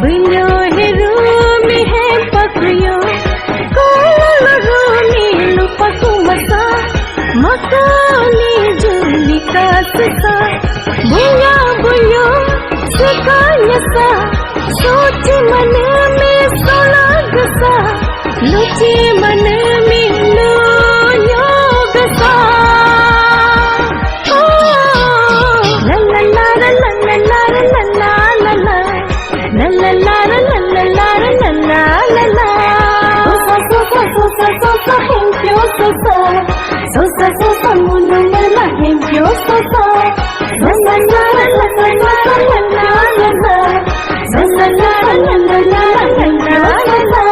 Bino heru mi hai pakya सा भूया भूयो सुखाया सा सोच मन में सोलग सा लुचे मन में लो योग सा ला ला ला ला ला ला ला ला ला ला ला ला ला ला ला ला ला ला sosa hempio sosa mundo mala hempio sosa la la la la la la la la la la la la la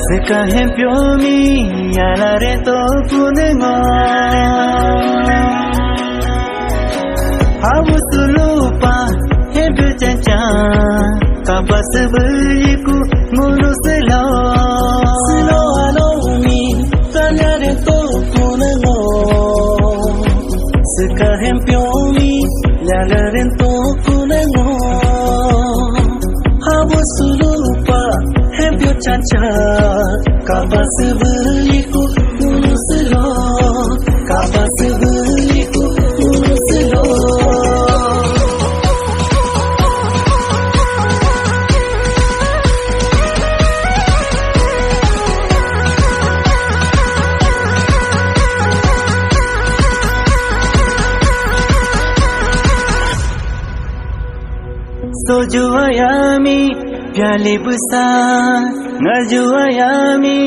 Sekahem pyomi yalare to kunengo Hawusulupa hempu chancha Kapas beriku nguruselo Silo alomi tanyare to kunengo Sekahem pyomi yalare to kunengo Hawusulupa hempu chancha Kapas beriku nguruselo Kapas beriku nguruselo Soju ayami pyale besar ngaju ayami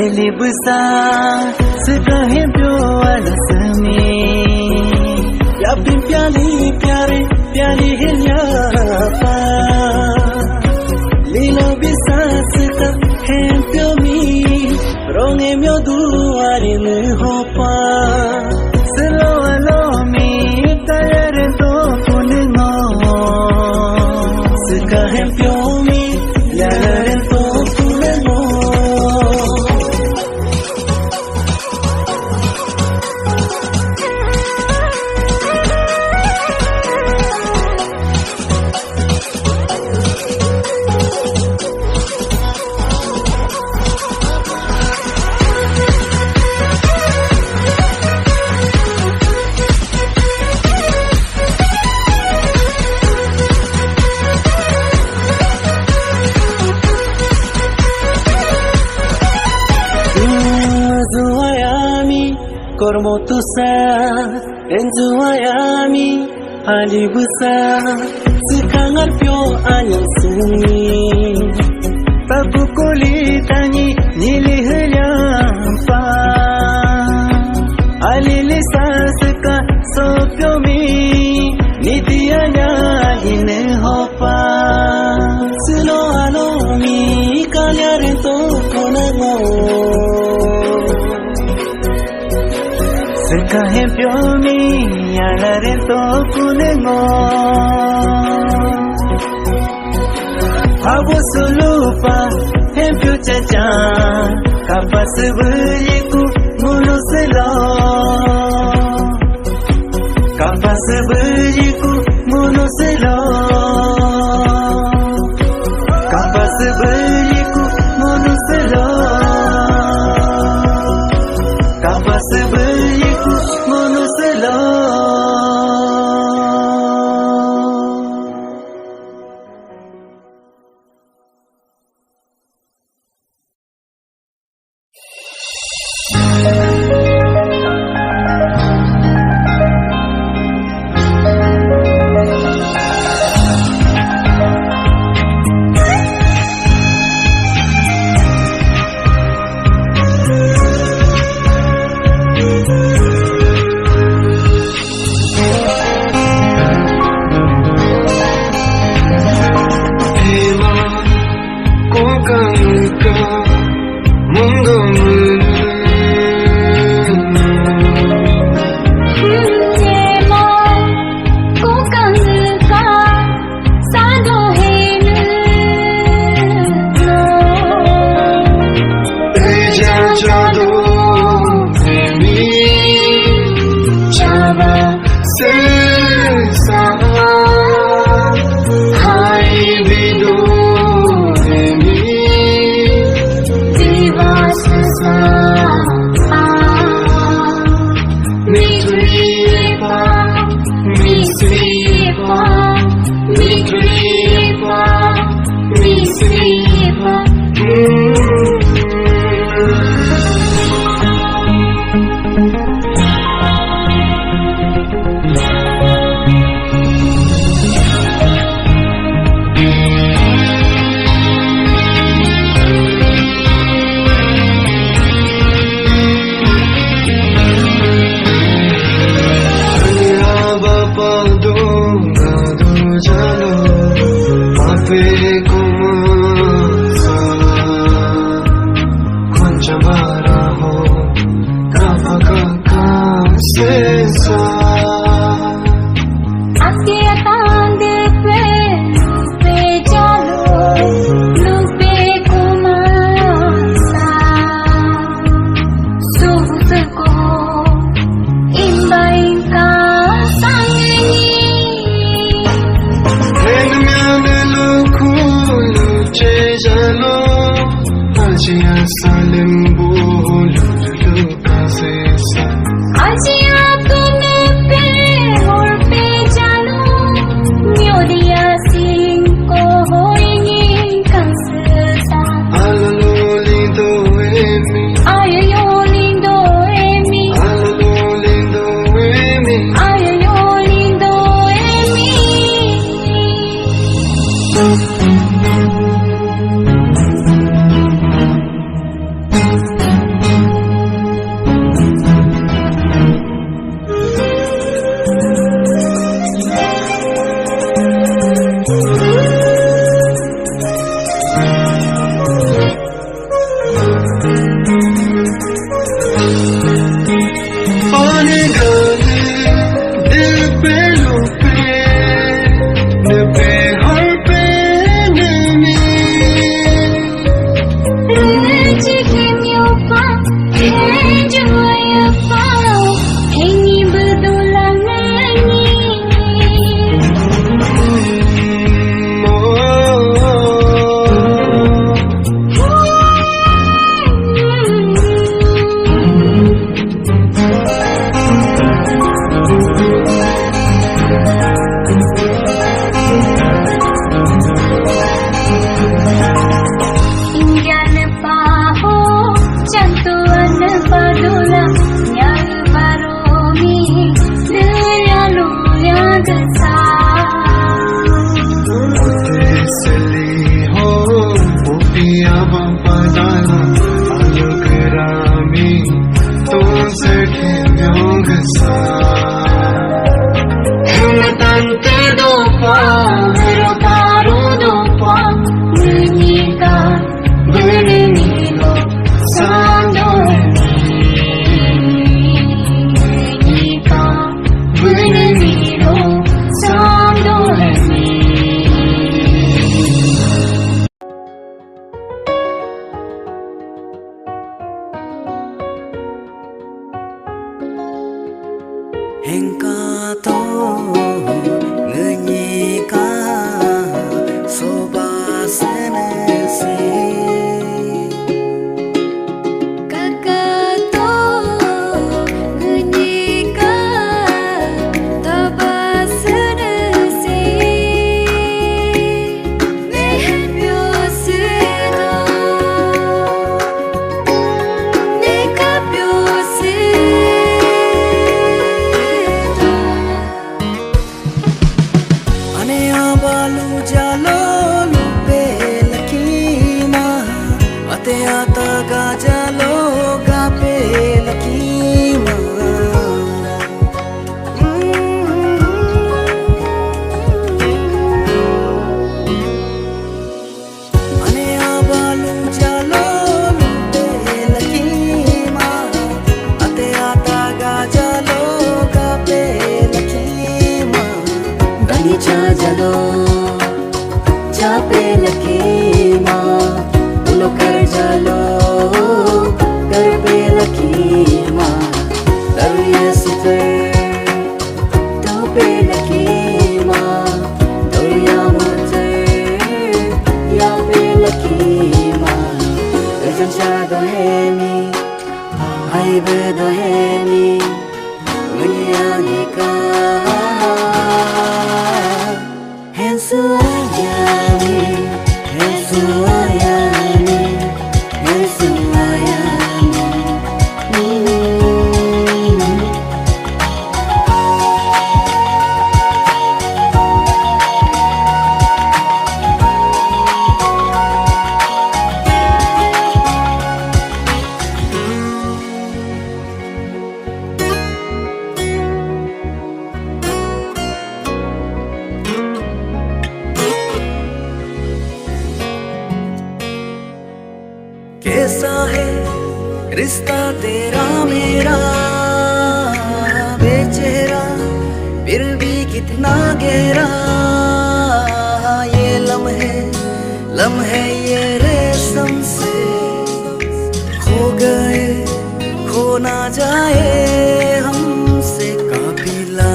eli besar sekahem pyo ala semi yapin pyale pyare pyale hilya pa lilo besar sekahem pyo mi ronge myo duari ne hopa selo alo mi tayare to kunengo Sekahem pyomi yalare to kunengo Kormo besar enju ayami ali besar sekangar pyo anyang seni tabu koli tangi nili helampa ali lisa seka sopyo mi nitianya ine hopa silo alo mi kanyare to konamo Sekahem pyomi yalare to kunengo Hawusulupa hempyo chacha Kapas beriku nguruselo Kapas beriku nguruselo Kapas beriku nguruselo Kapas beriku nguruselo Ajiya salimbu luka sesa Ajiya tune pe hor pe jano Myodiya sing ko hoingi kansa Alalo lindo emi Ayo lindo emi Alalo lindo emi Ayo lindo emi Aane gale dil pe lupe Nipe har pe nemi Rejeki myopa Hejuaya pao Hengi bedulangani Ingyan paho Cantuan padula Yang baromi Lya lulya desa Utte sali ho Upiya bampadana Alugrami Tunse kimyong sa Tante do pa Pero caro do pa Nunita Benenilo Sando Nunita Benenilo Sando Hengka to ngnyika soba senesi Kakato Nunita Tabasenesi Nehbyosida Nekapyosida ane abalu jalo lupe lakina ate ata ga jalo ga pe lakima ane abalu jalo lupe lakima ate ata ga jalo ga pe lakima dani cha jalo चापे lucky माँ उलो कर जलो कर पे lucky माँ दरिया सितर तो पे लकी माँ दरिया मुझे या पे लकी माँ रजन चादो है मी आई बेदो है मी दुनिया निका Hensuayami, Hensuayami, Hensuayami. कैसा है रिश्ता तेरा मेरा बेचेहरा फिर भी कितना गहरा ये लम्हे ये रेशम से खो गए खो ना जाए हमसे काफिला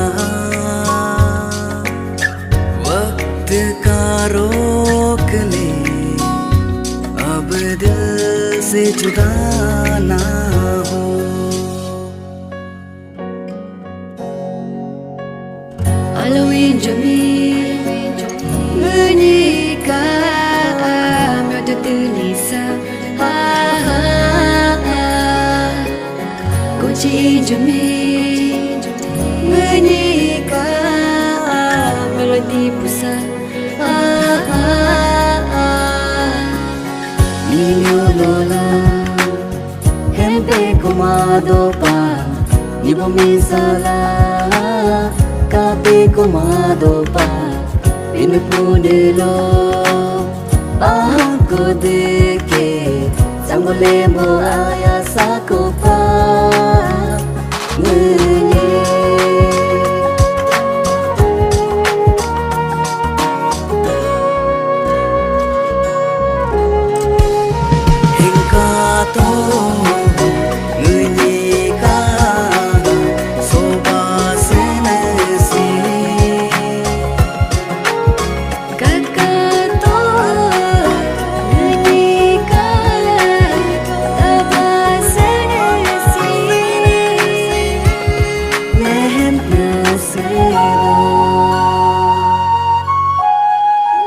वक्त का रोक ले अब दिल से जुदा ना हो। Halloween Jamil menikah Miodo Tulisa Kunci Jamil menikah Melodi pusat Nino Lola Hempe Kumado Pa Nibo Misala Kape Kumado Pa Pinupudelo Aku deke Sambole mo aya sako pa Menye Hingga to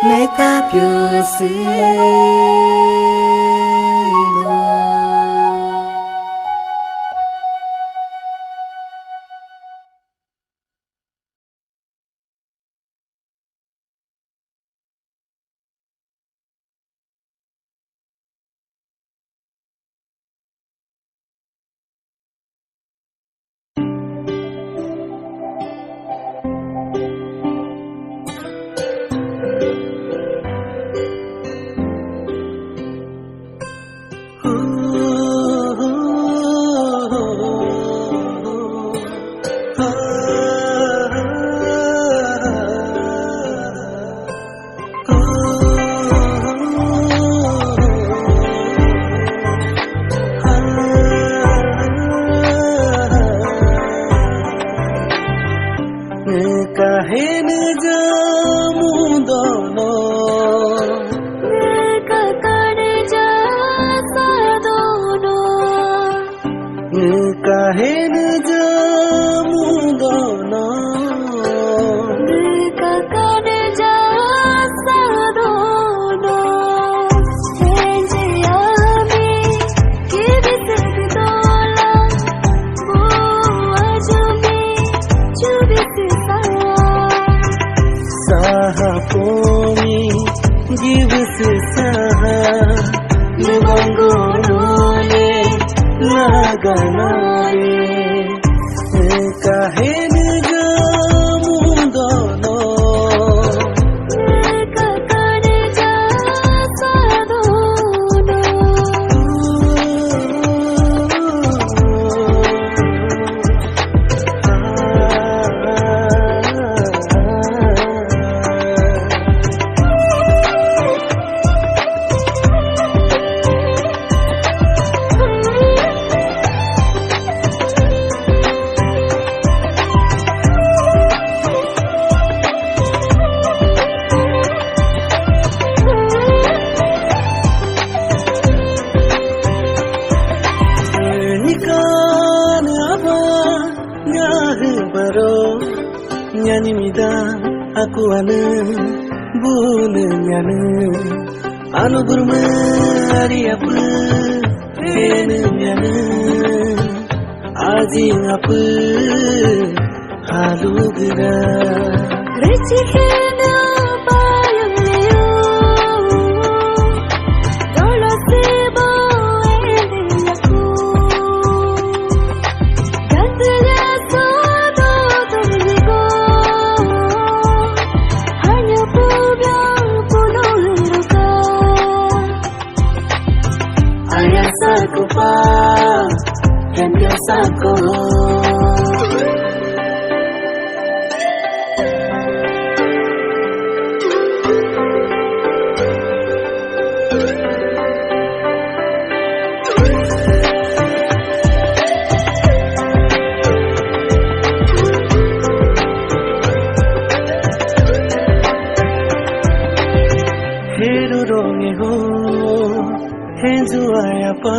make up your sin. Aku ane bune nyane anu burma ari apa ene nyane aji apa halu gira Rechikena payam leo Dolo sebo endelaku Gantla sodo tumigo Hanya pubyang punuruka Ayasaku pa Kembiasaku जुआया पा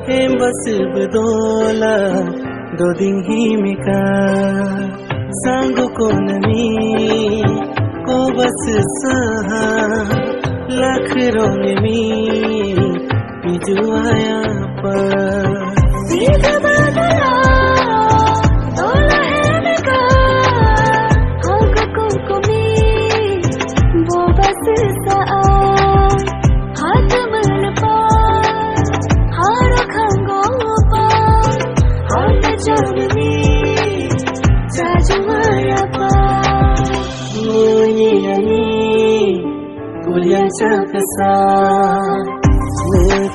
हम बस बदोला दो दिन ही मिका सांगो को नमी को बस सहा लाख रोंग में जुआया पा सीधा बदला तोला है मिका हागो को वो बस सा हाथ मल पा हारो खांगो पा हाथ जागनी जाजुआया पा मुनियानी कुलियां चकसा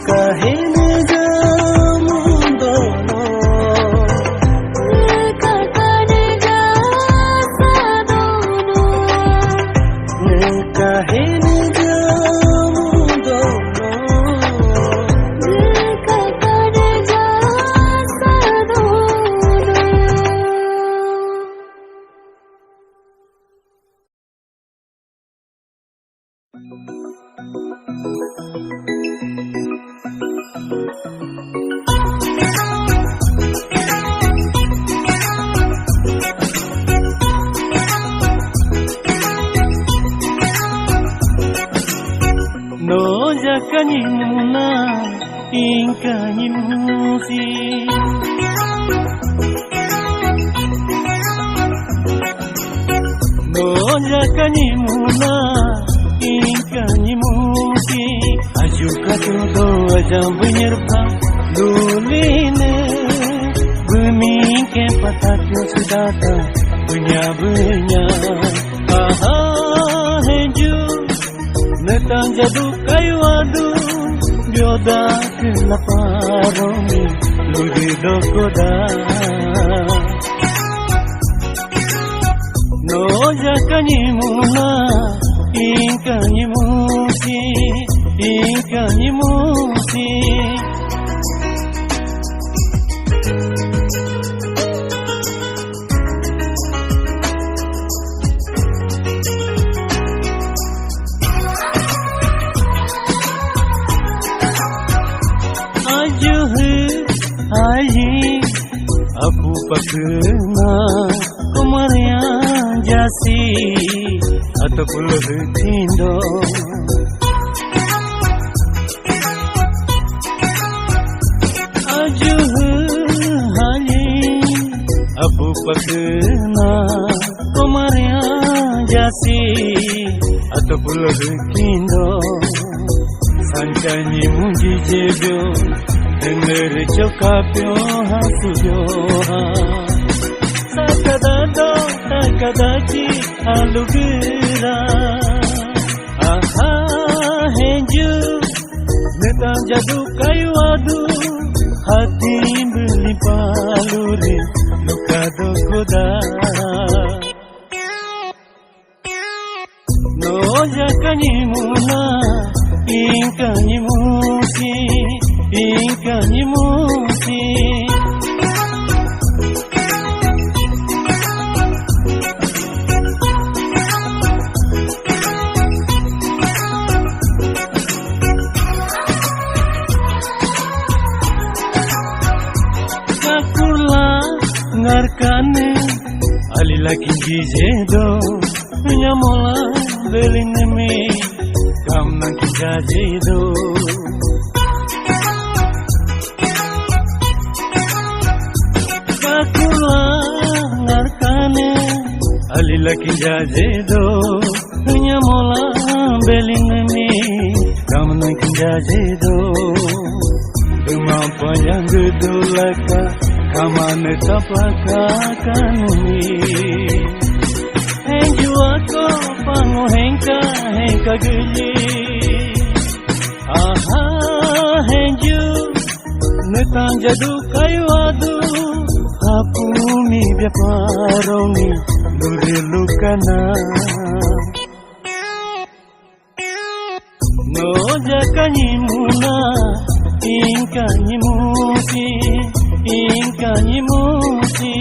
काहे न जामु दोनों काकाने जा सादोनो काहे न जामु दोनों काकाने जा सादोनो no jakani muna ingkani musi no jakani muna ingkani musi ajuka todo ajam benyerpa luline bumi ke patatnya sudata punya aha henju Netang jadu kayu adu Bioda kelaparomi Ludi dokoda No jakani muna Ingkani musi Ingkani musi Aku pakna kumarya jasi ataupun tindo aju hali aku pakna kumarya jasi ataupun tindo sanjani muji jebyo Dengar cokapyo hasuyo Sakadado takadachi alugira Aha henju Netam jadu kayu adu Hati beli palure Luka dokoda No jakani muna Ingkani musi Ingkani musi Kakula ngarkane alila kinji jedo nyamola belineme kamna kinja jedo Alila kinja jedo nyamola belineme kamna kinja jedo Dumam panjang gedulaka kamane tapaka kanuni Henju ako pango hengka geli Aha henju netan jadu kayu adu Apuni biaparoni lurilukana No jakani muna ingkani musi Ingkani musi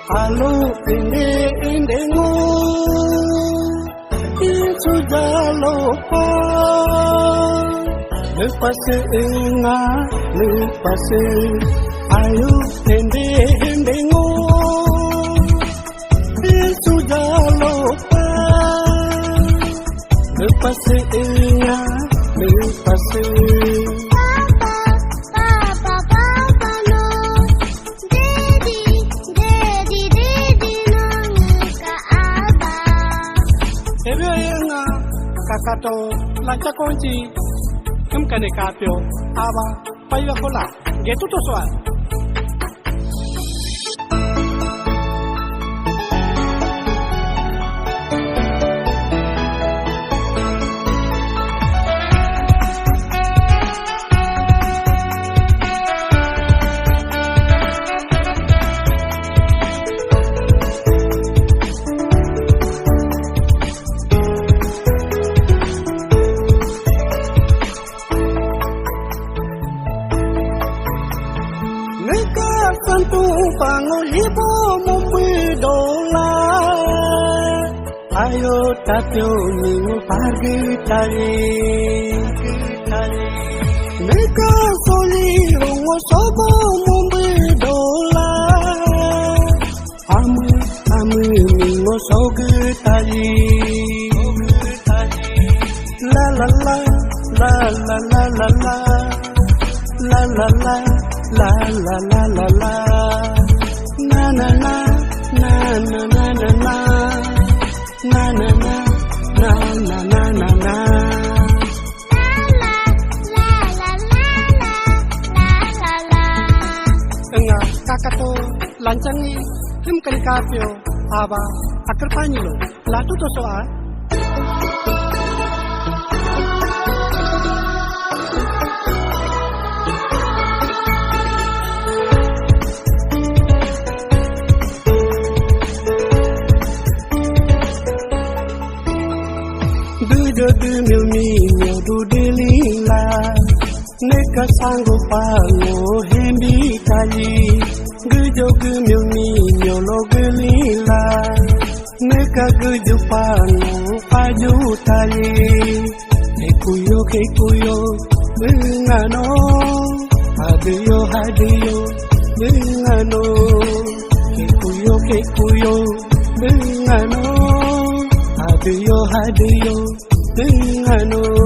Halo inde-indemu sudah lupa. Lepas ingat, lepas ayo inde-indemu sudah lupa. Lepas ingat, lepas Kakato lancar kunci kemkane kapio aba payo kola gitu tuh soal Santu panggul ibu membidola. Ayo tapio minggu pagi tadi. Mereka soli rungo sobo membidola. Ame minggu soge tadi. La la la la la la la la la la la. La la la la la na na na na na na na na na na na na na na na na enggak kakak tuh lancangi kim kali kapio aba akar panilo latu tuh soal Gemil mio du delila neka sanggup pango hembi kali gejo gemil mio lo gelila neka gejo pango aju tali kekuyo mengano hadiyo mengano kekuyo mengano hadiyo mengano